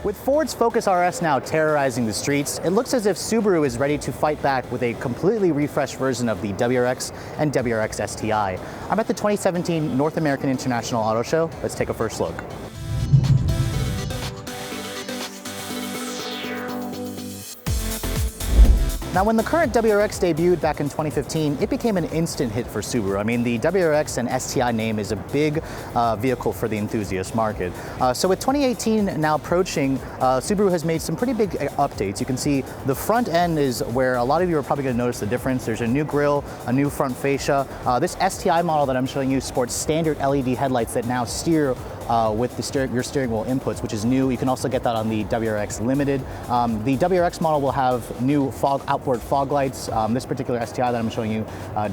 With Ford's Focus RS now terrorizing the streets, it looks as if Subaru is ready to fight back with a completely refreshed version of the WRX and WRX STI. I'm at the 2017 North American International Auto Show. Let's take a first look. Now, when the current WRX debuted back in 2015, it became an instant hit for Subaru. I mean, the WRX and STI name is a big vehicle for the enthusiast market. So with 2018 now approaching, Subaru has made some pretty big updates. You can see the front end is where a lot of you are probably going to notice the difference. There's a new grille, a new front fascia. This STI model that I'm showing you sports standard LED headlights that now steer with your steering wheel inputs, which is new. You can also get that on the WRX Limited. The WRX model will have new outboard fog lights. This particular STI that I'm showing you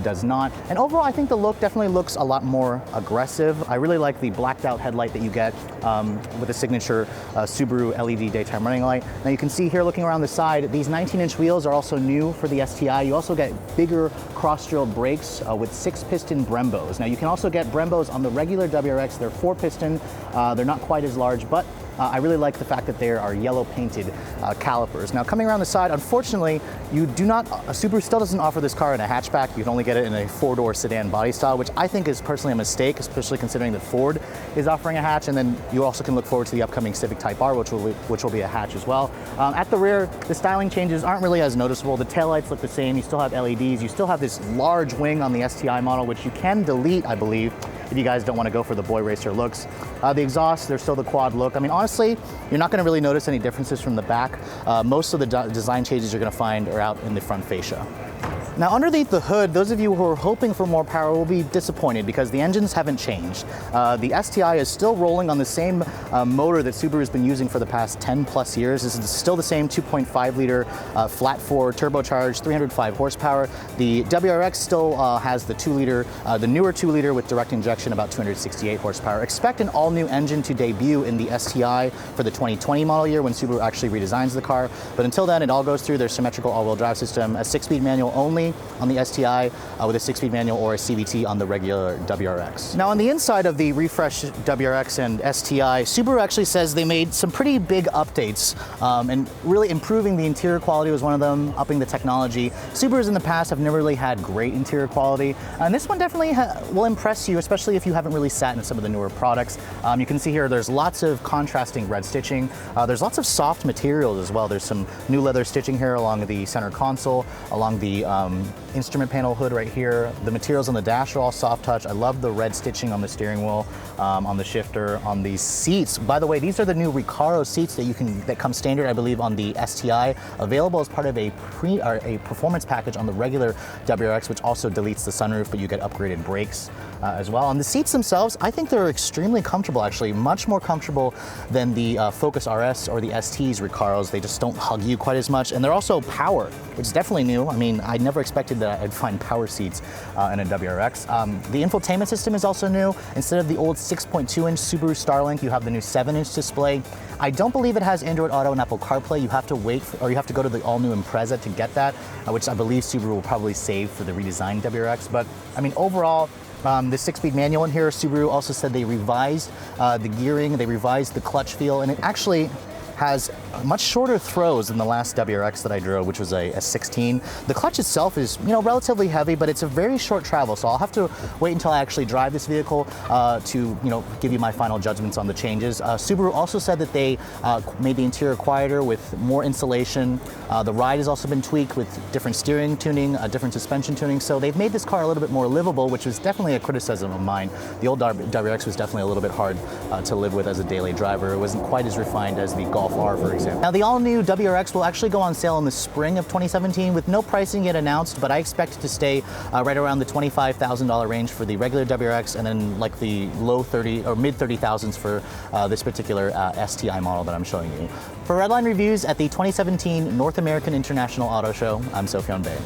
does not. And overall, I think the look definitely looks a lot more aggressive. I really like the blacked out headlight that you get with the signature Subaru LED daytime running light. Now you can see here looking around the side, these 19-inch wheels are also new for the STI. You also get bigger cross-drilled brakes with 6-piston Brembos. Now you can also get Brembos on the regular WRX. They're 4-piston. They're not quite as large, but I really like the fact that there are yellow painted calipers. Now coming around the side, unfortunately, Subaru still doesn't offer this car in a hatchback. You can only get it in a 4-door sedan body style, which I think is personally a mistake, especially considering that Ford is offering a hatch. And then you also can look forward to the upcoming Civic Type R, which will be a hatch as well. At the rear, the styling changes aren't really as noticeable. The taillights look the same. You still have LEDs. You still have this large wing on the STI model, which you can delete, I believe, if you guys don't want to go for the boy racer looks. The exhaust, there's still the quad look. I mean, honestly, you're not going to really notice any differences from the back. Most of the design changes you're going to find are out in the front fascia. Now, underneath the hood, those of you who are hoping for more power will be disappointed because the engines haven't changed. The STI is still rolling on the same motor that Subaru has been using for the past 10 plus years. This is still the same 2.5 liter flat 4 turbocharged 305 horsepower. The WRX still has the 2 liter, the newer 2 liter with direct injection, about 268 horsepower. Expect an all new engine to debut in the STI for the 2020 model year when Subaru actually redesigns the car. But until then, it all goes through their symmetrical all-wheel drive system, a 6-speed manual only on the STI with a 6-speed manual or a CVT on the regular WRX. Now on the inside of the refreshed WRX and STI, Subaru actually says they made some pretty big updates and really improving the interior quality was one of them, upping the technology. Subarus in the past have never really had great interior quality, and this one definitely will impress you, especially if you haven't really sat in some of the newer products. You can see here there's lots of contrasting red stitching. There's lots of soft materials as well. There's some new leather stitching here along the center console, along the instrument panel hood right here. The materials on the dash are all soft touch. I love the red stitching on the steering wheel, on the shifter, on these seats. By the way, these are the new Recaro seats that come standard, I believe, on the STI, available as part of a performance package on the regular WRX, which also deletes the sunroof, but you get upgraded brakes as well. On the seats themselves, I think they're extremely comfortable, actually, much more comfortable than the Focus RS or the ST's Recaros. They just don't hug you quite as much, and they're also power, which is definitely new. I mean, I never expected that I'd find power seats in a WRX. The infotainment system is also new. Instead of the old 6.2-inch Subaru Starlink, you have the new 7-inch display. I don't believe it has Android Auto and Apple CarPlay. You have to wait or you have to go to the all-new Impreza to get that, which I believe Subaru will probably save for the redesigned WRX. But I mean, overall, the 6-speed manual in here, Subaru also said they revised the gearing, they revised the clutch feel, and it actually has much shorter throws than the last WRX that I drove, which was a 16. The clutch itself is, relatively heavy, but it's a very short travel, so I'll have to wait until I actually drive this vehicle to, give you my final judgments on the changes. Subaru also said that they made the interior quieter with more insulation. The ride has also been tweaked with different steering tuning, different suspension tuning, so they've made this car a little bit more livable, which was definitely a criticism of mine. The old WRX was definitely a little bit hard to live with as a daily driver. It wasn't quite as refined as the Golf R, for example. Now, the all-new WRX will actually go on sale in the spring of 2017 with no pricing yet announced, but I expect it to stay right around the $25,000 range for the regular WRX, and then like the low 30 or mid 30,000s for this particular STI model that I'm showing you. For Redline Reviews at the 2017 North American International Auto Show, I'm Sophion Bay.